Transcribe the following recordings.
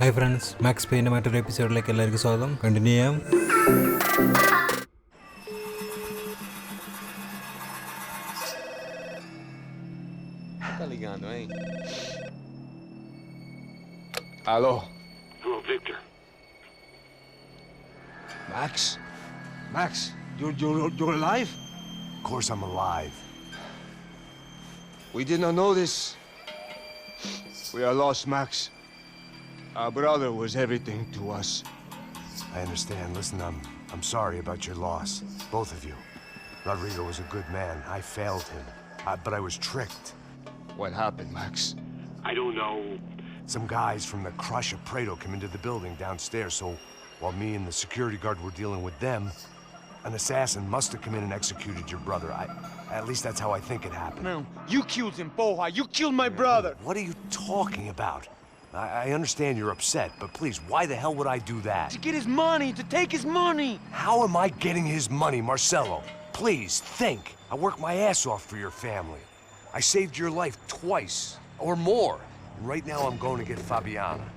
Hi friends, Max Payne മറ്റൊരു എപ്പിസോഡിലേക്ക് എല്ലാവർക്കും സ്വാഗതം. കണ്ടിന്യൂ ചെയ്യാം. Hello. Hello, Victor. Max? Max, you're alive? Of course I'm alive. We did not know this. We are lost, Max. Our brother was everything to us. I understand. Listen, I'm sorry about your loss. Both of you. Rodrigo was a good man. I failed him. But I was tricked. What happened, Max? I don't know. Some guys from the Crush of Prado came into the building downstairs, so while me and the security guard were dealing with them, an assassin must have come in and executed your brother. At least that's how I think it happened. No, you killed him, Poha. You killed my brother. What are you talking about? I understand you're upset, but please, why the hell would I do that? To get his money, to take his money. How am I getting his money, Marcelo? Please, think. I worked my ass off for your family. I saved your life twice, or more. Right now I'm going to get Fabiana.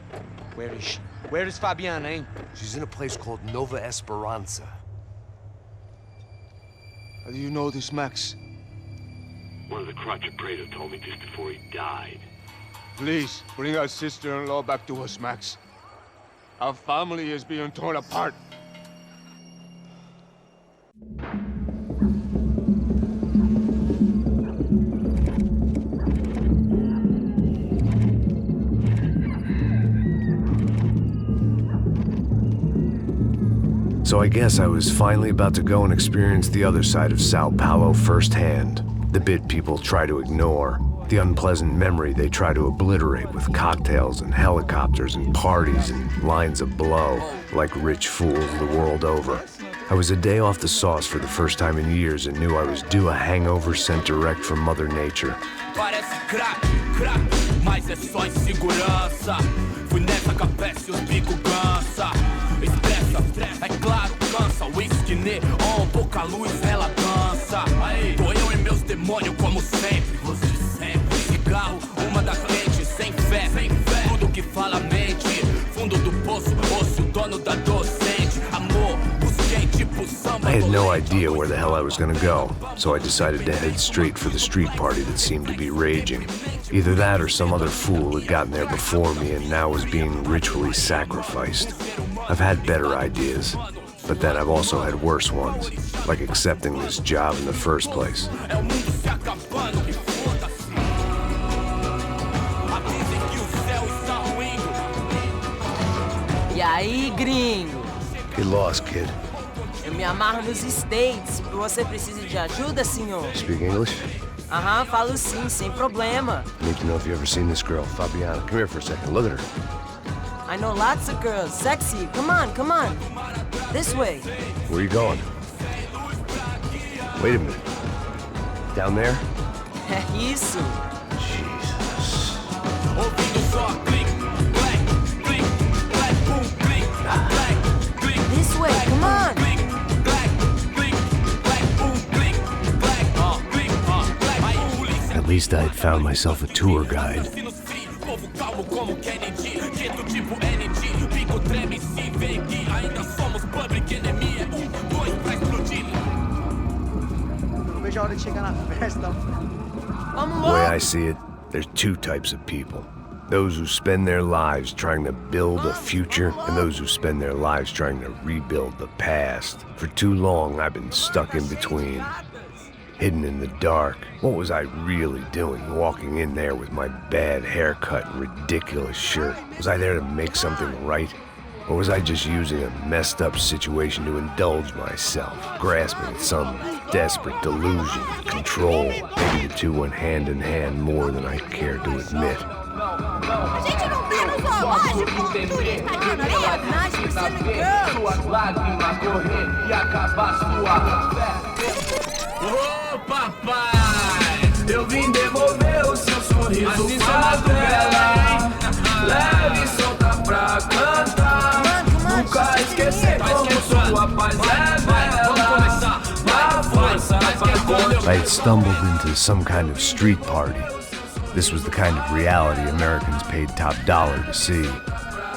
Where is she? Where is Fabiana, eh? She's in a place called Nova Esperanza. How do you know this, Max? One of the Crotch of Prado told me just before he died. Please, bring our sister-in-law back to us, Max. Our family is being torn apart. So I guess I was finally about to go and experience the other side of Sao Paulo firsthand. The bit people try to ignore. The unpleasant memory they try to obliterate with cocktails and helicopters and parties and lines of blow, like rich fools the world over. I was a day off the sauce for the first time in years and knew I was due a hangover sent direct from Mother Nature. Parece crack, crack, mas é só insegurança. Fui nessa capete e os bico cansa. Estressa, é claro, cansa. Whisky neon, pouca luz, ela dança. Tô eu e meus demônios como sempre. Você sempre. Cigarro, uma das lentes, sem fé. Tudo que fala mente. Fundo do poço, osso, dono da docente. Amor, busquei tipo samba. I had no idea where the hell I was gonna go, so I decided to head straight for the street party that seemed to be raging. Either that or some other fool had gotten there before me and now was being ritually sacrificed. I've had better ideas, but then I've also had worse ones, like accepting this job in the first place. E aí, gringo? Get lost, kid. Eu me amarro nos States. Você precisa de ajuda, senhor? Speak English? Aham, falo sim, sem problema. I need to know if you've ever seen this girl, Fabiana. Come here for a second. Look at her. I know lots of girls. Sexy. Come on, come on. This way. Where are you going? Wait a minute. Down there? Isso. Jesus. This way, come on. At least I'd found myself a tour guide. The way I see it, there's two types of people. Those who spend their lives trying to build a future, and those who spend their lives trying to rebuild the past. For too long, I've been stuck in between. Hidden in the dark. What was I really doing walking in there with my bad haircut and ridiculous shirt? Was I there to make something right? Or was I just using a messed up situation to indulge myself, grasping at some desperate delusion of control? Maybe the two went hand in hand more than I cared to admit. A gente não tá no zoológico, turista de areia, nós pursuing girls. Suas lágrimas correr e acabar sua fé. Ô papai, eu vim devolver o seu sorriso pra dela. Leve e solta pra cantar. Nunca esquecer como sua paz é bela. I had stumbled into some kind of street party. This was the kind of reality Americans paid top dollar to see.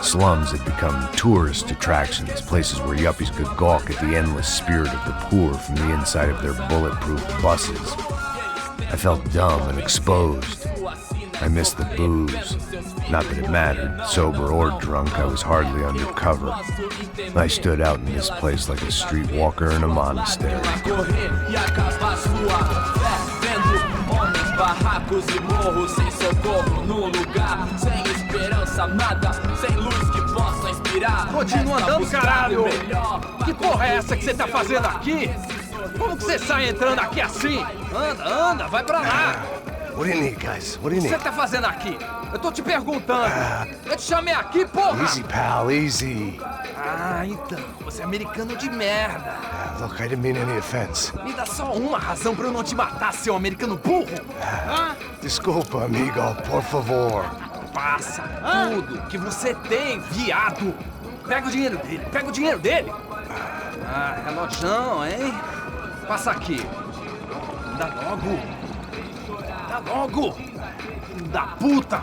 Slums had become tourist attractions, places where yuppies could gawk at the endless spirit of the poor from the inside of their bulletproof buses. I felt dumb and exposed. I missed the booze. Not that it mattered. Sober or drunk, I was hardly undercover. I stood out in this place like a streetwalker in a monastery. Barracos e morros sem socorro no lugar, sem esperança, nada, sem luz que possa inspirar. Continua andando, caralho! Que porra é essa que você tá fazendo aqui? Como que você sai entrando aqui assim? Anda, vai pra lá! What do you need, guys? What do you O que need? você tá fazendo aqui? Eu tô te perguntando. Eu te chamei aqui, porra! Easy, pal, easy. Ah, então, você é americano de merda. Look, I didn't mean any offense. Me dá só uma razão pra eu não te matar, seu americano burro. Desculpa, amigo, por favor. Passa tudo que você tem, viado. Pega o dinheiro dele, Ah, relojão, hein? Passa aqui. Dá logo. Filho da puta.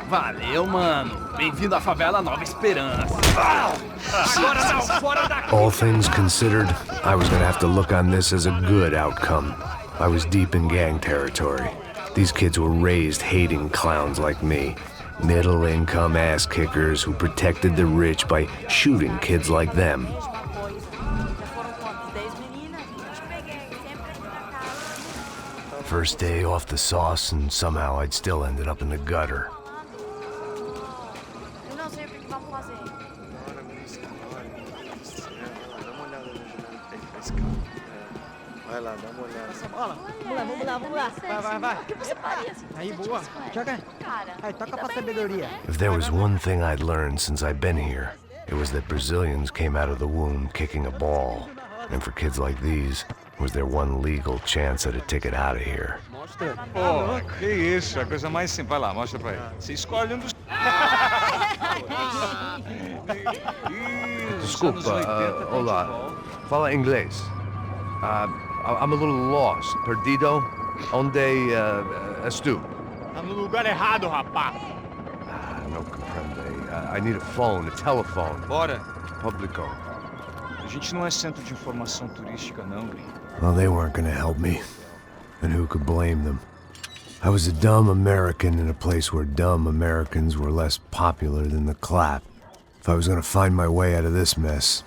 Valeu, mano. Bem-vindo à favela Nova Esperança. Agora não, fora daqui. All things considered, I was gonna have to look on this as a good outcome. I was deep in gang territory. These kids were raised hating clowns like me. Middle-income ass-kickers who protected the rich by shooting kids like them. First day off the sauce, and somehow I'd still ended up in the gutter. Eu não sei o que vamos fazer. Vai lá, dá uma olhada. Vamos lá. Vai. O que você faria se Aí, você boa. tivesse com ela? Joga. Cara, Aí, toca ainda pra bem sabedoria. If there was one thing I'd learned since I'd been here, it was that Brazilians came out of the womb kicking a ball. And for kids like these, was their one legal chance at a ticket out of here. Pô, que isso, é a coisa mais simples. Vai lá, mostra pra ele. Você escolhe um dos... Desculpa, olá. Fala inglês. I'm a little lost. Perdido? Onde estou? Tá no lugar errado, rapaz. Não compreende. I need a phone, a telephone. Bora. Publico. A gente não é centro de informação turística, não, gringo. Well, they weren't gonna help me. And who could blame them? I was a dumb American in a place where dumb Americans were less popular than the clap. If I was gonna find my way out of this mess,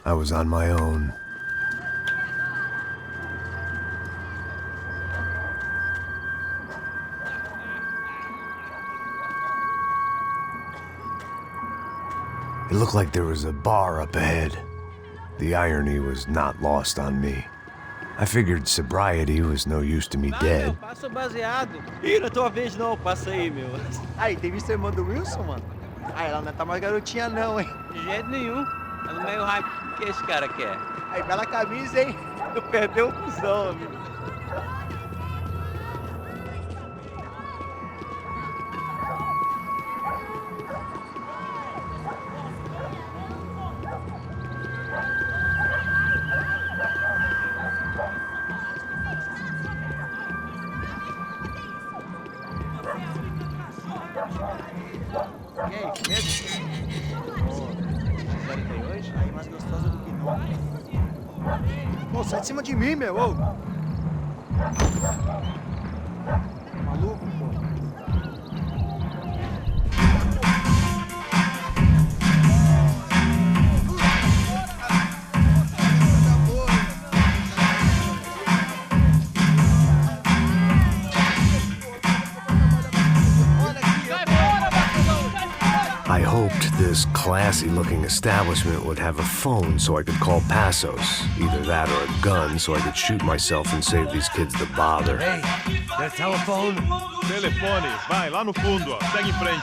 I was on my own. It looked like there was a bar up ahead. The irony was not lost on me. I figured sobriety was no use to me dead. Passa o baseado. Ih, não é tua vez não, passa aí, meu. Aí, tem visto a irmã do Wilson, mano? Ah, ela não tá mais garotinha não, hein? De jeito nenhum. Tá no meio hype. O que esse cara quer? Aí, bela camisa, hein? Tu perdeu o cuzão, amigo. E aí, com medo? Pô, 02? Aí, mais gostosa do que não. Pô, sai de cima de mim, meu! Ô. Maluco, pô. I hoped this classy-looking establishment would have a phone so I could call Passos. Either that or a gun so I could shoot myself and save these kids the bother. Hey, that telephone? Telefone, vai, lá no fundo, ó. Segue em frente.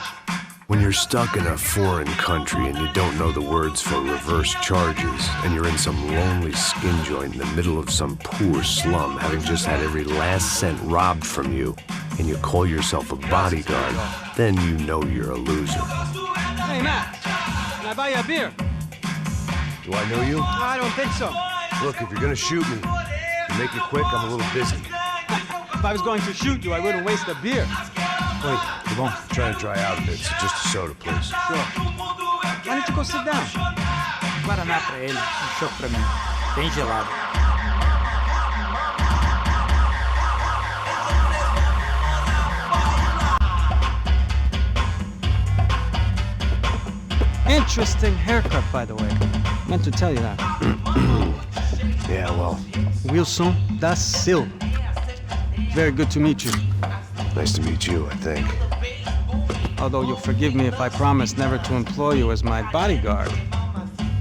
When you're stuck in a foreign country and you don't know the words for reverse charges, and you're in some lonely skin joint in the middle of some poor slum, having just had every last cent robbed from you, and you call yourself a bodyguard, then you know you're a loser. Hey, Matt. Can I buy you a beer? Do I know you? I don't think so. Look, if you're gonna shoot me, make it quick, I'm a little busy. If I was going to shoot you, I wouldn't waste a beer. Wait, bom? Trying to dry out a bit, so just a soda, please. Sure. Why don't you go sit down? Guaraná pra ele, chopp pra mim. Bem gelado. Interesting haircut, by the way. Meant to tell you that. Yeah, well, Wilson da Silva. Very good to meet you. nice to meet you, I think. Although you'll forgive me if I promise never to employ you as my bodyguard.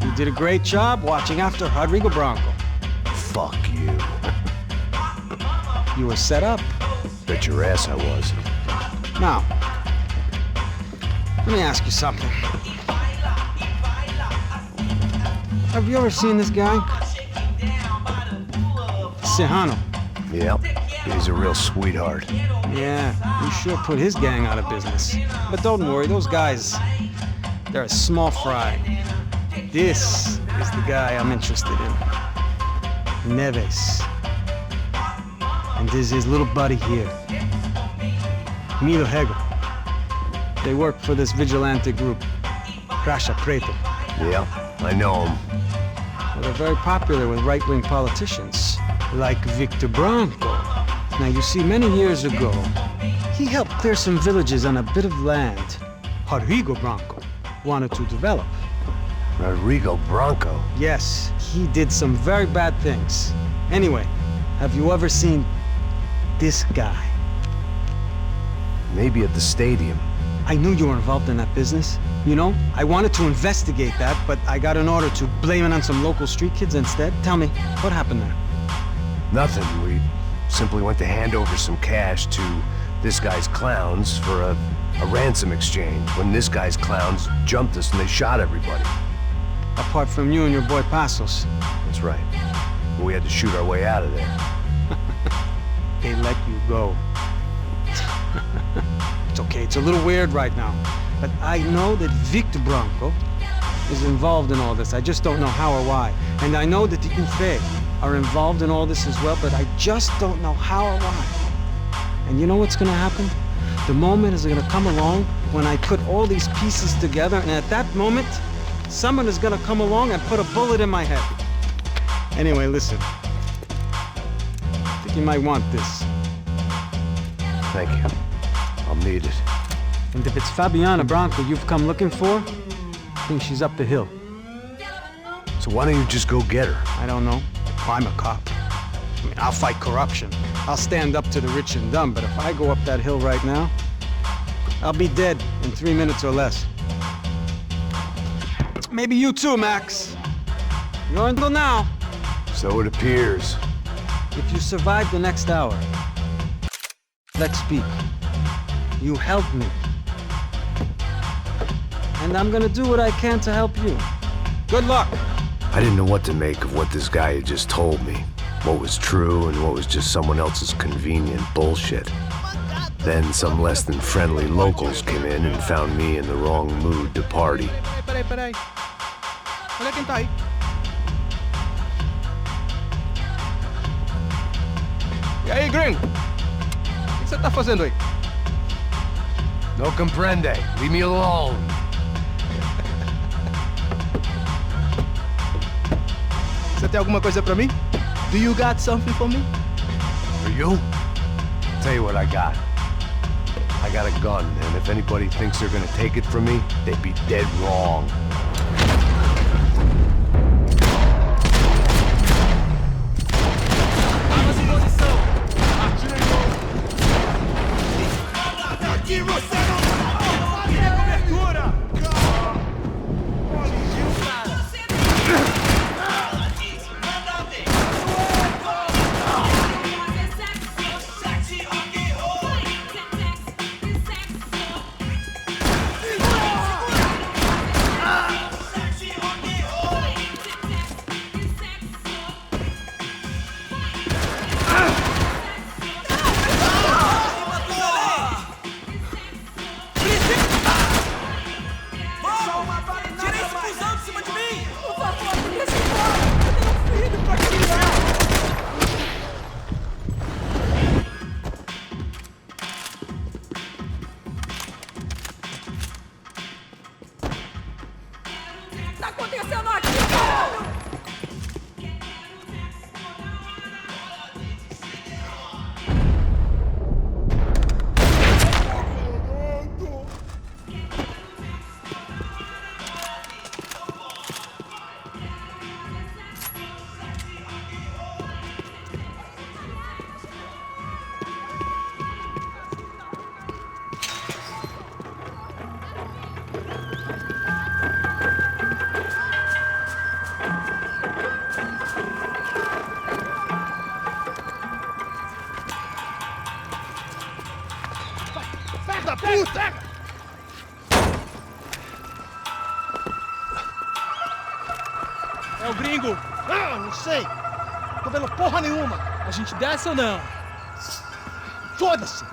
You did a great job watching after Rodrigo Branco. Fuck you. You were set up. Bet your ass I was. Now, let me ask you something. Have you ever seen this guy? Serrano. Yep, he's a real sweetheart. Yeah, you sure put his gang out of business. But don't worry, those guys, they're a small fry. This is the guy I'm interested in. Neves. And this is his little buddy here. Milo Hegel. They work for this vigilante group, Crasha Preto. Yep, I know him. Well, they're very popular with right-wing politicians, like Victor Branco. Now, you see, many years ago, he helped clear some villages on a bit of land Rodrigo Branco wanted to develop. Rodrigo Branco? Yes, he did some very bad things. Anyway, have you ever seen this guy? Maybe at the stadium. I knew you were involved in that business. You know, I wanted to investigate that, but I got an order to blame it on some local street kids instead. Tell me, what happened there? Nothing. We simply went to hand over some cash to this guy's clowns for a ransom exchange when this guy's clowns jumped us and they shot everybody. Apart from you and your boy Passos. That's right. We had to shoot our way out of there. They let you go. It's okay, it's a little weird right now. But I know that Victor Branco is involved in all this. I just don't know how or why. And I know that the UFE are involved in all this as well, but I just don't know how or why. And you know what's gonna happen? The moment is gonna come along when I put all these pieces together, and at that moment, someone is gonna come along and put a bullet in my head. Anyway, listen. I think you might want this. Thank you. I'll need it. And if it's Fabiana Branco you've come looking for, I think she's up the hill. So why don't you just go get her? I don't know. I'm a cop. I mean, I'll fight corruption. I'll stand up to the rich and dumb, but if I go up that hill right now, I'll be dead in 3 minutes or less. Maybe you too, Max. You're until now. So it appears. If you survive the next hour, let's speak. You helped me. And I'm gonna do what I can to help you. Good luck! I didn't know what to make of what this guy had just told me. What was true and what was just someone else's convenient bullshit. Then some less than friendly locals came in and found me in the wrong mood to party. Peraí. Olha quem tá aí. E aí, gringo? O que você tá fazendo aí? No comprende. Leave me alone. Você tem alguma coisa pra mim? Do you got something for me? For you? Tell you what I got. I got a gun, and if anybody thinks they're gonna take it from me, they'd be dead wrong. tá acontecendo aqui, caralho? É o gringo! Ah, não sei! Tô vendo porra nenhuma! A gente desce ou não? Foda-se!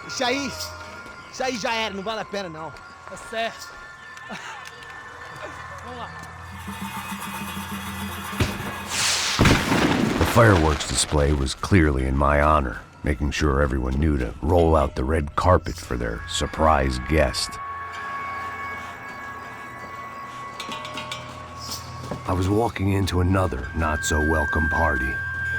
Isso aí já era, não vale a pena não. Tá certo. Vamos lá. The fireworks display was clearly in my honor, making sure everyone knew to roll out the red carpet for their surprise guest. I was walking into another not-so-welcome party.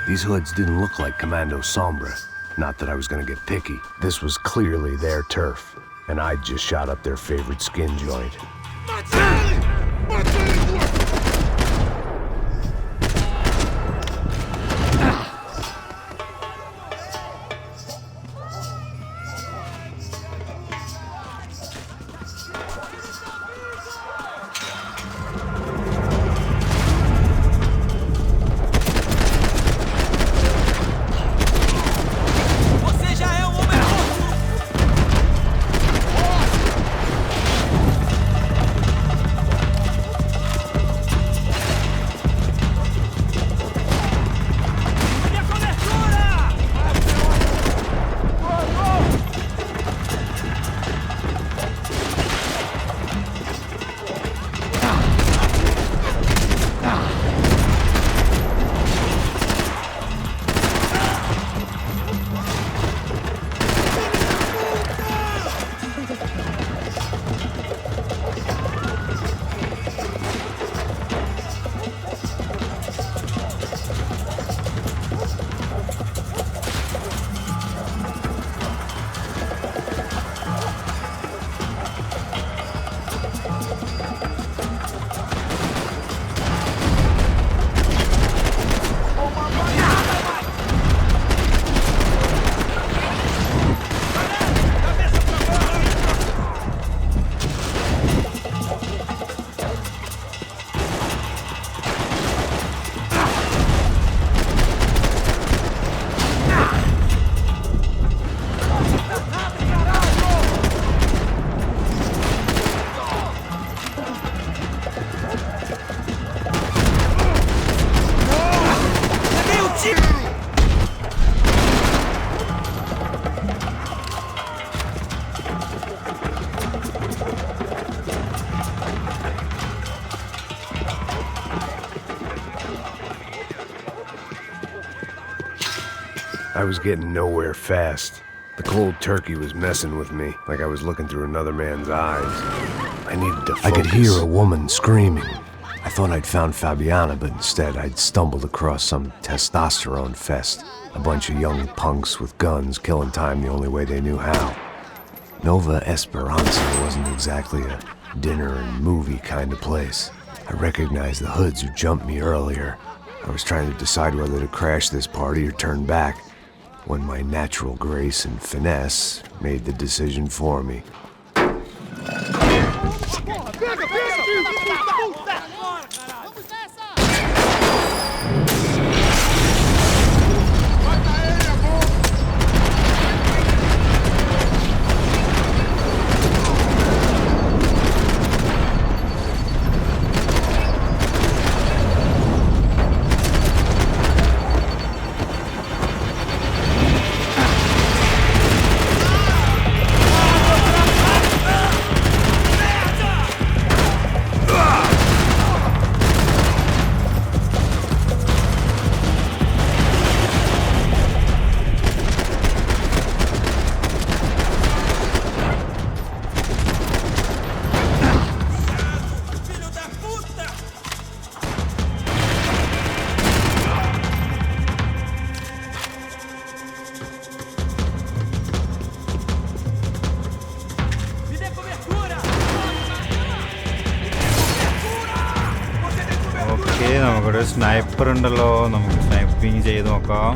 These hoods didn't look like Commando Sombra. Not that I was gonna get picky. This was clearly their turf, and I'd just shot up their favorite skin joint. I was getting nowhere fast. The cold turkey was messing with me, like I was looking through another man's eyes. I needed to focus. I could hear a woman screaming. I thought I'd found Fabiana, but instead I'd stumbled across some testosterone fest. A bunch of young punks with guns killing time the only way they knew how. Nova Esperanza wasn't exactly a dinner and movie kind of place. I recognized the hoods who jumped me earlier. I was trying to decide whether to crash this party or turn back, when my natural grace and finesse made the decision for me. അവിടെ ഒരു sniper ഉണ്ടല്ലോ, നമുക്ക് സ്നൈപ്പിങ് ചെയ്ത് നോക്കാം.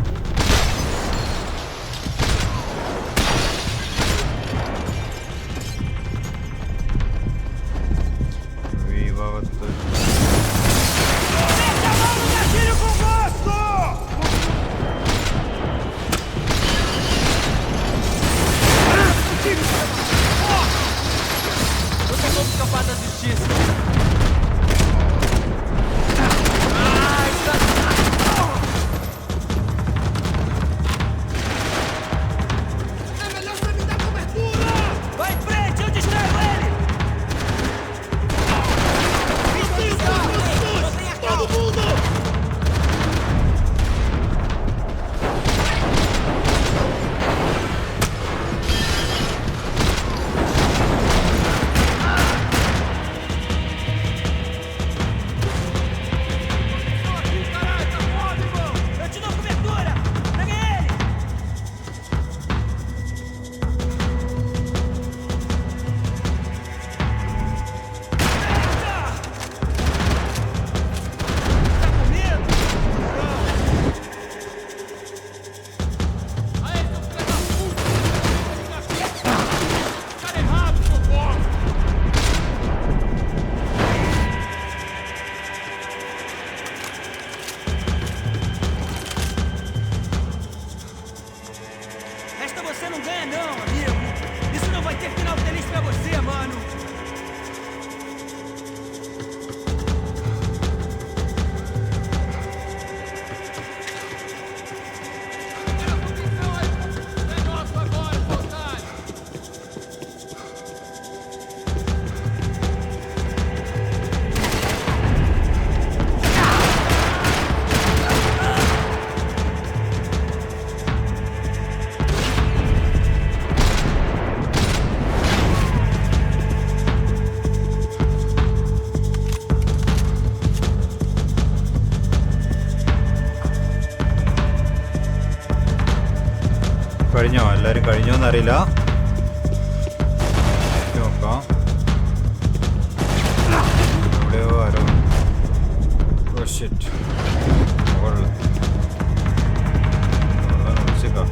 കഴിഞ്ഞോ? എല്ലാവരും കഴിഞ്ഞോന്നറിയില്ല. നോക്കാം. എവിടെയോ ആരോ വിളിച്ചേക്കാം.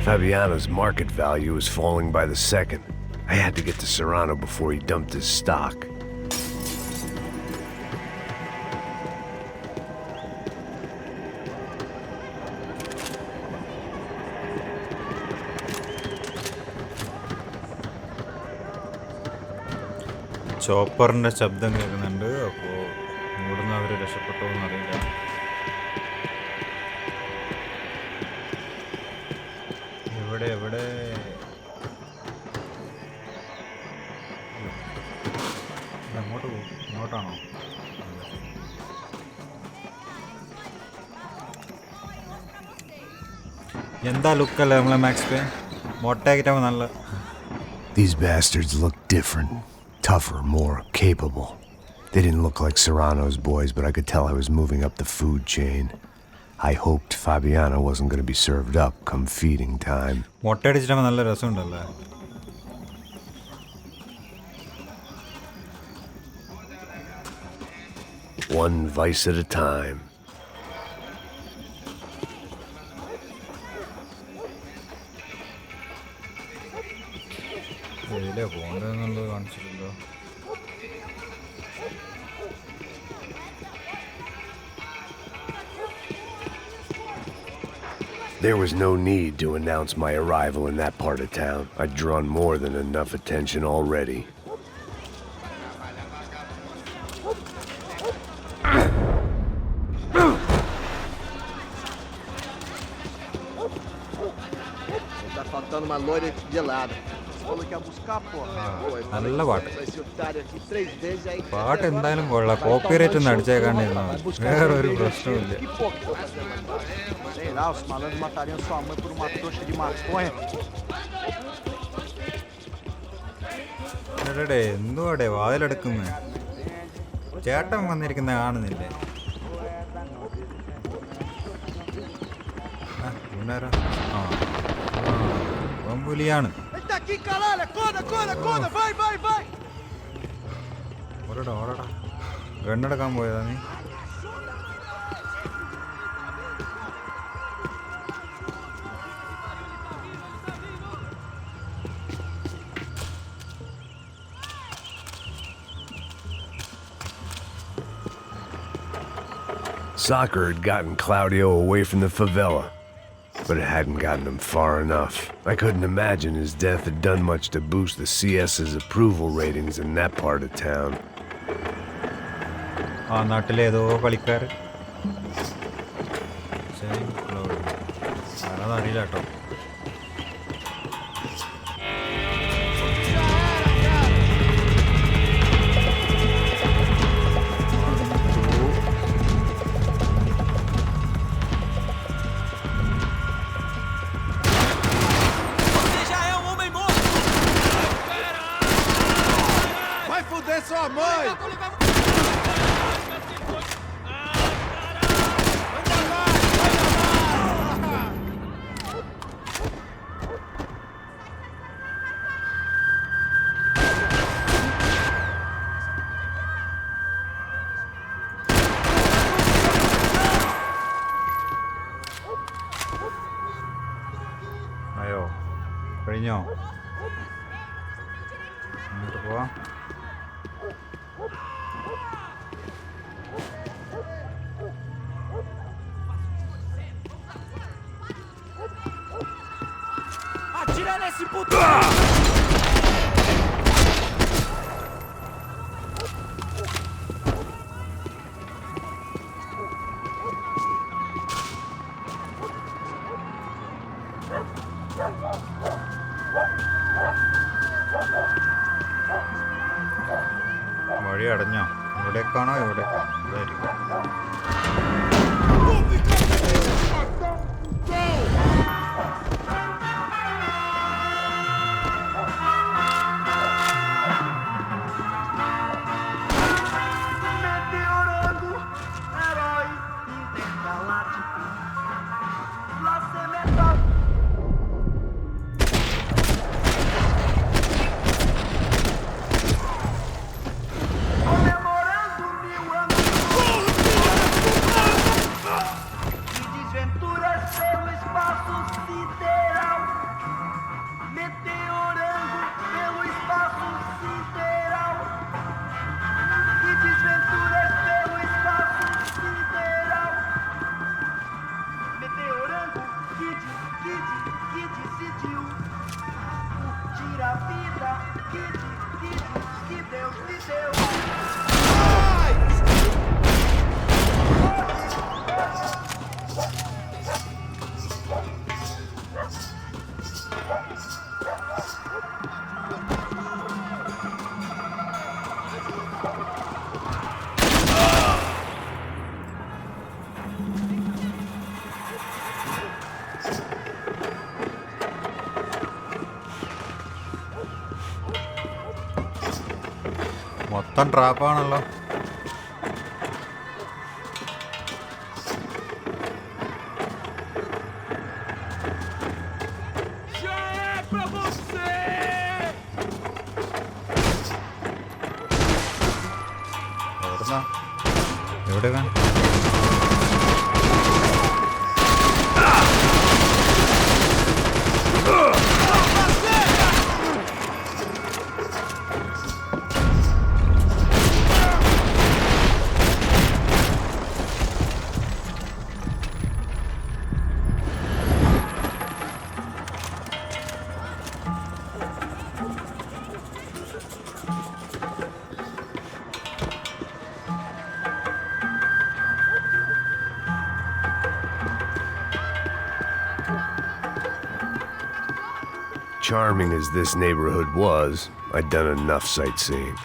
Fabiano's market value is falling by the second. I had to get to Serrano before he dumped his stock. ചോപ്പറിൻ്റെ ശബ്ദം കേൾക്കുന്നുണ്ട്. അപ്പോൾ ഇവിടുന്ന് അവർ രക്ഷപ്പെട്ടോ എന്നറിയില്ല. എവിടെ അങ്ങോട്ട് പോകും? ഇങ്ങോട്ടാണോ? എന്താ ലുക്കല്ലേ നമ്മളെ മാക്സ് പേ? മൊട്ടയാക്കിട്ടാകുമ്പോൾ നല്ല. These bastards look different, tougher, more capable. They didn't look like Serrano's boys, but I could tell I was moving up the food chain. I hoped Fabiana wasn't going to be served up come feeding time. മൊട്ടയടിച്ചിട്ടാകുമ്പോൾ നല്ല രസമുണ്ടല്ലേ. One vice at a time. ഇതിലേ പോകണ്ടെന്നുള്ളത് കാണിച്ചിട്ടുണ്ടോ? There was no need to announce my arrival in that part of town. I'd drawn more than enough attention already. Tá faltando uma loira gelada. Falou que ia buscar, porra. നല്ല പാട്ട്. Esse otário aqui 3 vezes aí. പാട്ട് എന്തായാലും കൊള്ളാം. Copyright ഒന്നും അടിച്ചേക്കാണ്ടിരുന്നാ മതി. വേറൊരു പ്രശ്നമില്ല. Que porra que tá fazendo lá? Sei lá, os malandros matariam sua mãe por uma trouxa de maconha. എടേ എന്തുവാടേ വാതിലെടുക്കുന്നേ? ചേട്ടൻ വന്നിരിക്കുന്ന കാണുന്നില്ലേ? പുലിയാണ്. ഓരടാ ഓരടാ ഗണ്ണെടുക്കാൻ പോയതാ നീ? Soccer had gotten Claudio away from the favela, but it hadn't gotten him far enough. I couldn't imagine his death had done much to boost the CS's approval ratings in that part of town. ആ നാട്ടിലേതോ കളിക്കാർ അതറിയില്ല കേട്ടോ. Sua mãe! അയ്യോ കഴിഞ്ഞോ? എന്നിട്ട് പോവാം. Atira nesse puto! വഴി അടഞ്ഞോ? ഇവിടേക്കാണോ? ഇവിടെ ഇതായിരിക്കും. മൊത്തം ട്രാപ്പാണല്ലോ. എവിടെയാണ്? Charming as this neighborhood was, I'd done enough sightseeing.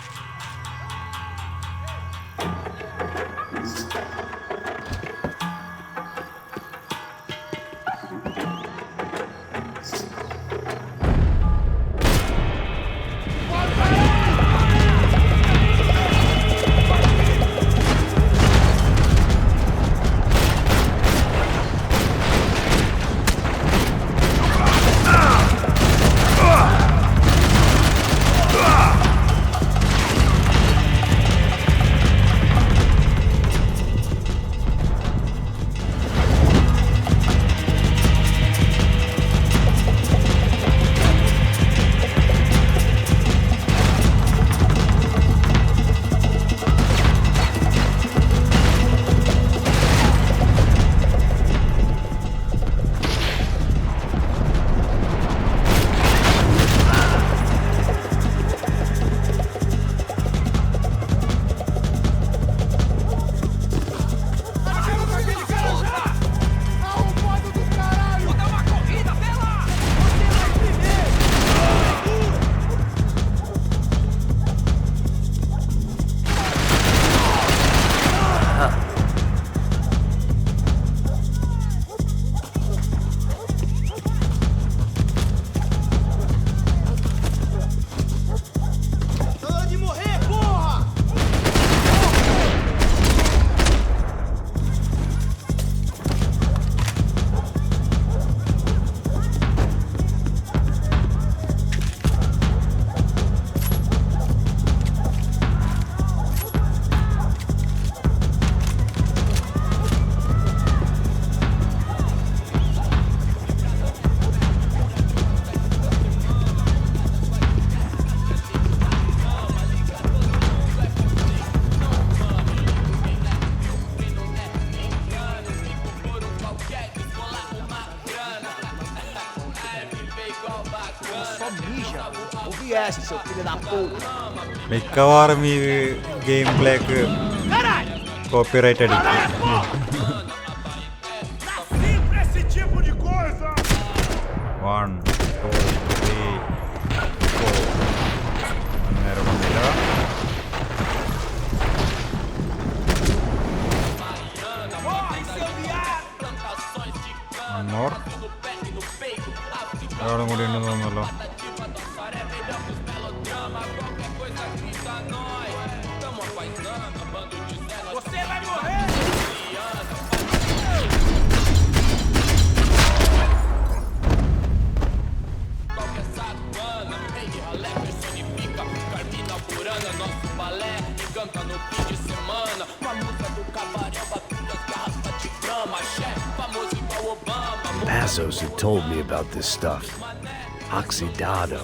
Seu filho da puta. മിക്കവാറും ഈ ഗെയിം പ്ലേക്ക് കോപ്പിറൈറ്റ് അടിക്കും. One, two, three, four. അന്നേരം വന്നില്ല. One more. ഒരാളും കൂടി ഉണ്ടെന്ന് തോന്നുന്നല്ലോ. Passos had told me about this stuff. Oxidado.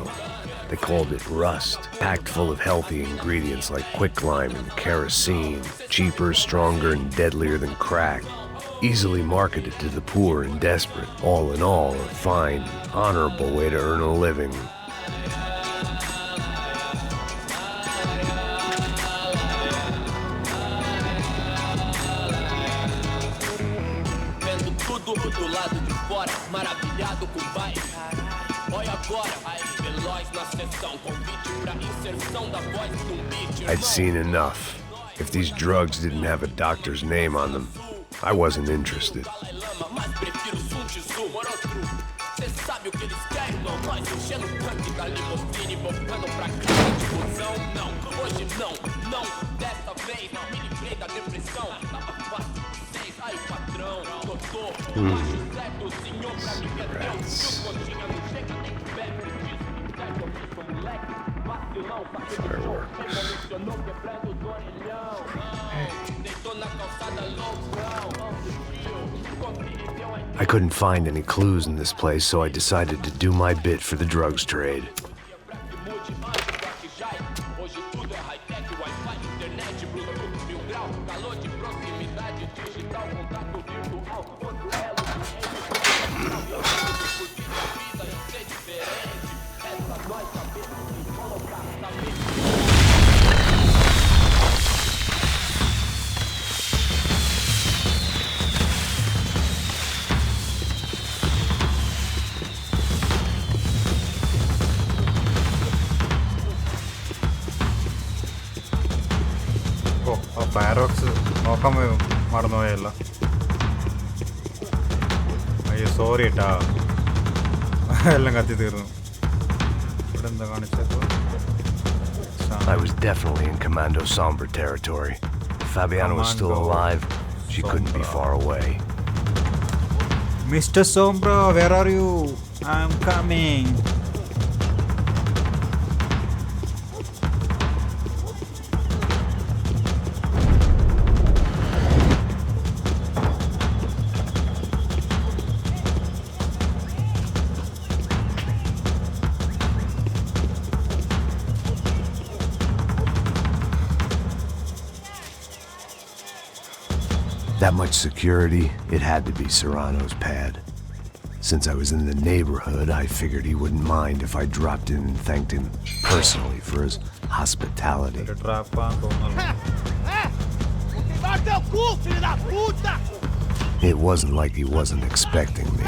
They called it rust, packed full of healthy ingredients like quicklime and kerosene, cheaper, stronger, and deadlier than crack. Easily marketed to the poor and desperate. All in all, a fine, honorable way to earn a living. I'd seen enough. If these drugs didn't have a doctor's name on them, I wasn't interested. Cigarettes. I couldn't find any clues in this place, so I decided to do my bit for the drugs trade. പാരോക്സ് നോക്കാൻ മറന്നുപോയല്ലോ. അയ്യോ sorry കേട്ടാ, എല്ലാം കത്തി തീർന്നു. ഇവിടെ എന്താ കാണിച്ചത്? I was definitely in Commando Sombre territory. If Fabiana was still alive, she couldn't be far away. Mr. Sombra, where are you? I'm coming. That much security, it had to be Serrano's pad. Since I was in the neighborhood, I figured he wouldn't mind if I dropped in and thanked him personally for his hospitality. It wasn't like he wasn't expecting me.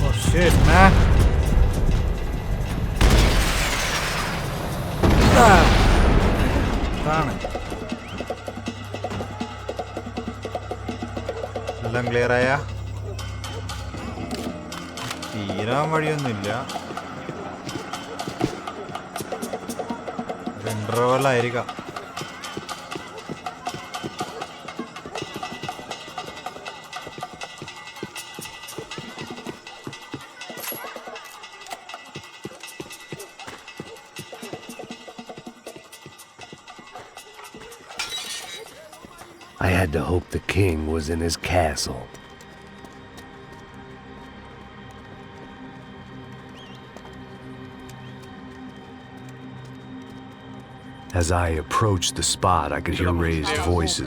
Oh shit, man. എല്ലാം clear ആയ? തീരാൻ വഴിയൊന്നുമില്ല. Interval ആയിരിക്കാം. I had to hope the king was in his castle. As I approached the spot, I could hear raised voices.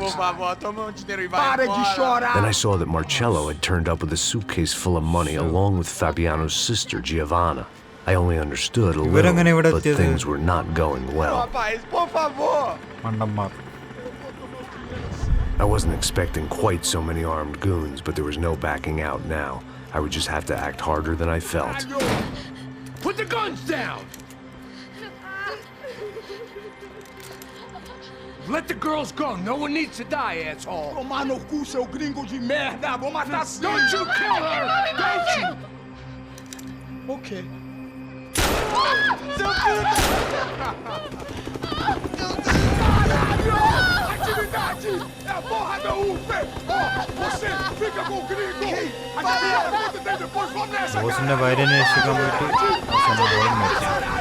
Then I saw that Marcello had turned up with a suitcase full of money along with Fabiano's sister, Giovanna. I only understood a little, but things were not going well. I wasn't expecting quite so many armed goons, but there was no backing out now. I would just have to act harder than I felt. Put the guns down! Let the girls go. No one needs to die, asshole. Tomar no cu, seu gringo de merda! Vou matar sim! Don't you kill her! Don't you! Okay. ബോസിൻ്റെ വയലിനെ രക്ഷിക്കാൻ വേണ്ടി അവസാനം അവളും മരിച്ചു.